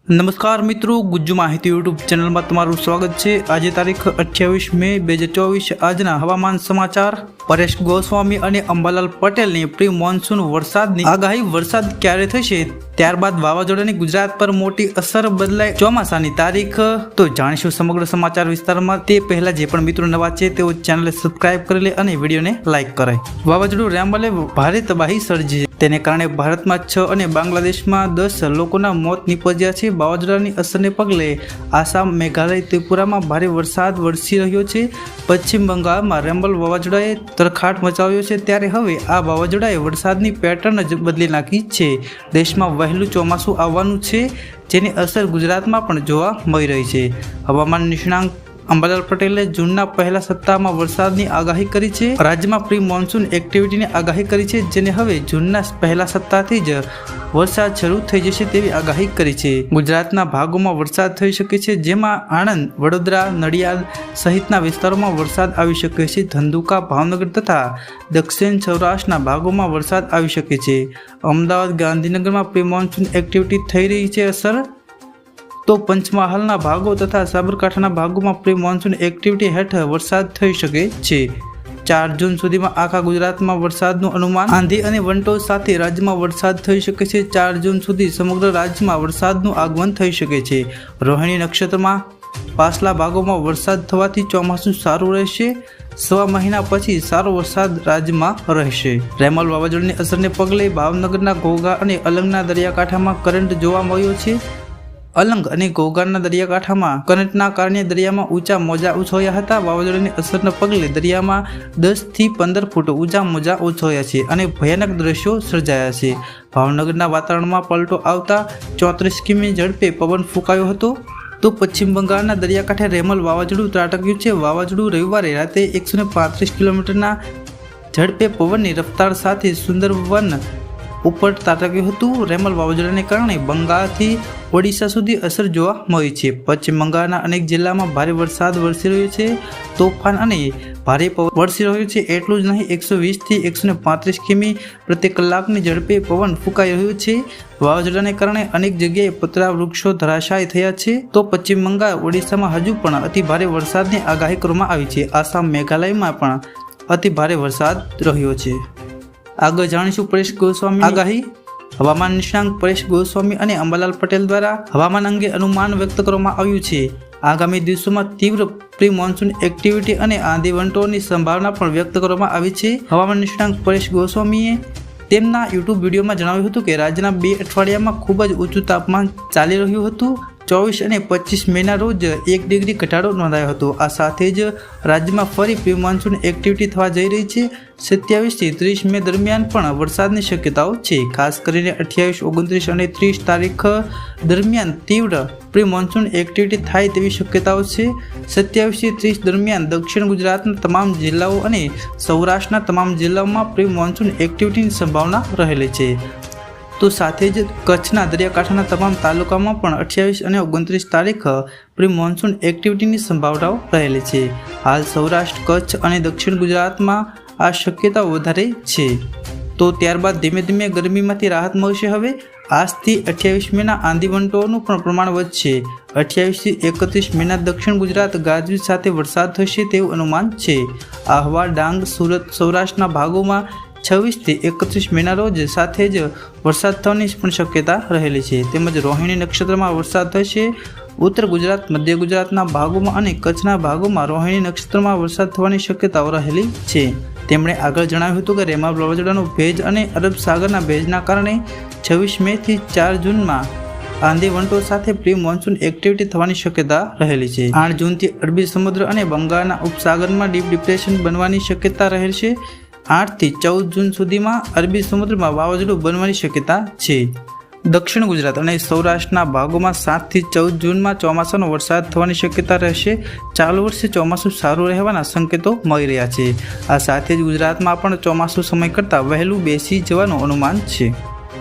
નમસ્કાર મિત્રો, ગુજ્જુ માહિતી યુટ્યુબ ચેનલમાં તમારું સ્વાગત છે। આજે તારીખ 28 મે 2024 આજના હવામાન સમાચાર। પરેશ ગોસ્વામી અને અંબાલાલ પટેલની પ્રી મોન્સૂન વરસાદની આગાહી। વરસાદ ક્યારે થશે, ત્યારબાદ વાવાઝોડાની ગુજરાત પર મોટી અસર, બદલાય ચોમાસાની તારીખ। તો જાણીશું સમગ્ર સમાચાર વિસ્તારમાં। તે પહેલા જે પણ મિત્રો નવા છે તેઓ ચેનલને સબસ્ક્રાઇબ કરી લે અને વિડીયોને લાઇક કરે। વાવાઝોડું રેમ્બલે ભારે તબાહી સર્જી, તેને કારણે ભારતમાં 6 અને બાંગ્લાદેશમાં 10 લોકોના મોત નીપજ્યા છે। વાવાઝોડાની અસરને પગલે આસામ, મેઘાલય, ત્રિપુરામાં ભારે વરસાદ વરસી રહ્યો છે। પશ્ચિમ બંગાળમાં રેમ્બલ વાવાઝોડાએ તરખાટ મચાવ્યો છે, ત્યારે હવે આ વાવાઝોડાએ વરસાદની પેટર્ન જ બદલી નાખી છે। દેશમાં વહેલું ચોમાસું આવવાનું છે, જેની અસર ગુજરાતમાં પણ જોવા મળી રહી છે। હવામાન નિષ્ણાંત અંબાલાલ પટેલે જૂનના પહેલા સપ્તાહમાં વરસાદની આગાહી કરી છે। રાજ્યમાં પ્રી મોન્સૂન એક્ટિવિટીની આગાહી કરી છે, જેને હવે જૂનના પહેલા સપ્તાહથી જ વરસાદ શરૂ થઈ જશે તેવી આગાહી કરી છે। ગુજરાતના ભાગોમાં વરસાદ થઈ શકે છે, જેમાં આણંદ, વડોદરા, નડિયાદ સહિતના વિસ્તારોમાં વરસાદ આવી શકે છે। ધંધુકા, ભાવનગર તથા દક્ષિણ સૌરાષ્ટ્રના ભાગોમાં વરસાદ આવી શકે છે। અમદાવાદ, ગાંધીનગરમાં પ્રી મોન્સૂન એક્ટિવિટી થઈ રહી છે અસર, તો પંચમહાલના ભાગો તથા સાબરકાંઠાના ભાગોમાં પ્રી મોન્સૂન એક્ટિવિટી હેઠળ વરસાદ થઈ શકે છે। 4 જૂન સુધીમાં આખા ગુજરાતમાં વરસાદનું અનુમાન। આંધી અને વંટોળ સાથે રાજ્યમાં વરસાદ થઈ શકે છે। 4 જૂન સુધી સમગ્ર રાજ્યમાં વરસાદનું આગમન થઈ શકે છે। રોહિણી નક્ષત્રમાં પાછલા ભાગોમાં વરસાદ થવાથી ચોમાસું સારું રહેશે। સવા મહિના પછી સારો વરસાદ રાજ્યમાં રહેશે। રેમલ વાવાઝોડાની અસરને પગલે ભાવનગરના ઘોઘા અને અલંગના દરિયાકાંઠામાં કરંટ જોવા મળ્યો છે। અલંગ અને ઘોઘાના દરિયાકાંઠામાં કરંટના કારણે દરિયામાં ઊંચા મોજા ઉછળ્યા હતા। વાવાઝોડાની અસરના પગલે દરિયામાં 10 થી 15 ફૂટ ઊંચા મોજા ઉછળ્યા છે અને ભયાનક દ્રશ્યો સર્જાયા છે। ભાવનગરના વાતાવરણમાં પલટો આવતા 34 કિમી ઝડપે પવન ફૂંકાયો હતો। તો પશ્ચિમ બંગાળના દરિયાકાંઠે રેમલ વાવાઝોડું ત્રાટક્યું છે। વાવાઝોડું રવિવારે રાતે 135 કિલોમીટરના ઝડપે પવનની રફતાર સાથે સુંદરવન ઉપર ત્રાટક્યું હતું। રેમલ વાવાઝોડાને કારણે બંગાળથી ઓડિશા સુધી અસર જોવા મળી છે। પશ્ચિમ બંગાળના અનેક જિલ્લામાં ભારે વરસાદ વરસી રહ્યો છે। તોફાન અને ભારે પવન વરસી રહ્યો છે। એટલું જ નહીં, 120 થી 135 કિમી પ્રતિ કલાકની ઝડપે પવન ફૂંકાઈ રહ્યું છે। વાવાઝોડાને કારણે અનેક જગ્યાએ પતરા વૃક્ષો ધરાશાયી થયા છે। તો પશ્ચિમ બંગાળ, ઓડિશામાં હજુ પણ અતિ ભારે વરસાદની આગાહી કરવામાં આવી છે। આસામ, મેઘાલયમાં પણ અતિ ભારે વરસાદ રહ્યો છે। આગળ જાણીશું પરેશ ગોસ્વામી આગાહી। હવામાન નિષ્ણાંત પરેશ ગોસ્વામી અને અંબાલાલ પટેલ દ્વારા હવામાન અંગે અનુમાન વ્યક્ત કરવામાં આવ્યું છે। આગામી દિવસોમાં તીવ્ર પ્રી મોન્સૂન એક્ટિવિટી અને આંધી વંટોળની સંભાવના પણ વ્યક્ત કરવામાં આવી છે। હવામાન નિષ્ણાંત પરેશ ગોસ્વામીએ તેમના યુટ્યુબ વિડીયોમાં જણાવ્યું હતું કે રાજ્યના 2 અઠવાડિયામાં ખૂબ જ ઊંચું તાપમાન ચાલી રહ્યું હતું। 24 અને 25 મેના રોજ 1 ડિગ્રી ઘટાડો નોંધાયો હતો। આ સાથે જ રાજ્યમાં ફરી પ્રી મોન્સૂન એક્ટિવિટી થવા જઈ રહી છે। 27 થી 30 મે દરમિયાન પણ વરસાદની શક્યતાઓ છે। ખાસ કરીને 28, 29 અને 30 તારીખ દરમિયાન તીવ્ર પ્રી મોન્સૂન એક્ટિવિટી થાય તેવી શક્યતાઓ છે। 27 થી 30 દરમિયાન દક્ષિણ ગુજરાતના તમામ જિલ્લાઓ અને સૌરાષ્ટ્રના તમામ જિલ્લાઓમાં પ્રી મોન્સૂન એક્ટિવિટીની સંભાવના રહેલી છે। તો સાથે જ કચ્છના દરિયાકાંઠાના તમામ તાલુકામાં પણ 28 અને 29 તારીખ પ્રી મોન્સૂન એક્ટિવિટીની સંભાવનાઓ રહેલી છે। હાલ સૌરાષ્ટ્ર, કચ્છ અને દક્ષિણ ગુજરાતમાં આ શક્યતાઓ વધારે છે। તો ત્યારબાદ ધીમે ધીમે ગરમીમાંથી રાહત મળશે। હવે આજથી 28 મેના આંધી વંટોળનું પણ પ્રમાણ વધશે। 28 થી 31 મેના દક્ષિણ ગુજરાત ગાજવીજ સાથે વરસાદ થશે તેવું અનુમાન છે। આહવા, ડાંગ, સુરત, સૌરાષ્ટ્રના ભાગોમાં 26 થી 31 મેના રોજ સાથે જ વરસાદ થવાની પણ શક્યતા રહેલી છે। તેમજ રોહિણી નક્ષત્રમાં વરસાદ થશે। ઉત્તર ગુજરાત, મધ્ય ગુજરાતના ભાગોમાં અને કચ્છના ભાગોમાં રોહિણી નક્ષત્રમાં વરસાદ થવાની શક્યતાઓ રહેલી છે। તેમણે આગળ જણાવ્યું હતું કે રેમલ વાવાઝોડાનો ભેજ અને અરબ સાગરના ભેજના કારણે 26 મે થી 4 જૂનમાં આંધી વંટોળ સાથે પ્રી મોન્સૂન એક્ટિવિટી થવાની શક્યતા રહેલી છે। 8 જૂનથી અરબી સમુદ્ર અને બંગાળના ઉપસાગરમાં ડીપ ડિપ્રેશન બનવાની શક્યતા રહેલ છે। 8 થી 14 જૂન સુધીમાં અરબી સમુદ્રમાં વાવાઝોડું બનવાની શક્યતા છે। દક્ષિણ ગુજરાત અને સૌરાષ્ટ્રના ભાગોમાં 7 થી 14 જૂનમાં ચોમાસાનો વરસાદ થવાની શક્યતા રહેશે। ચાલુ વર્ષે ચોમાસું સારું રહેવાના સંકેતો મળી રહ્યા છે। આ સાથે જ ગુજરાતમાં પણ ચોમાસું સમય કરતાં વહેલું બેસી જવાનું અનુમાન છે।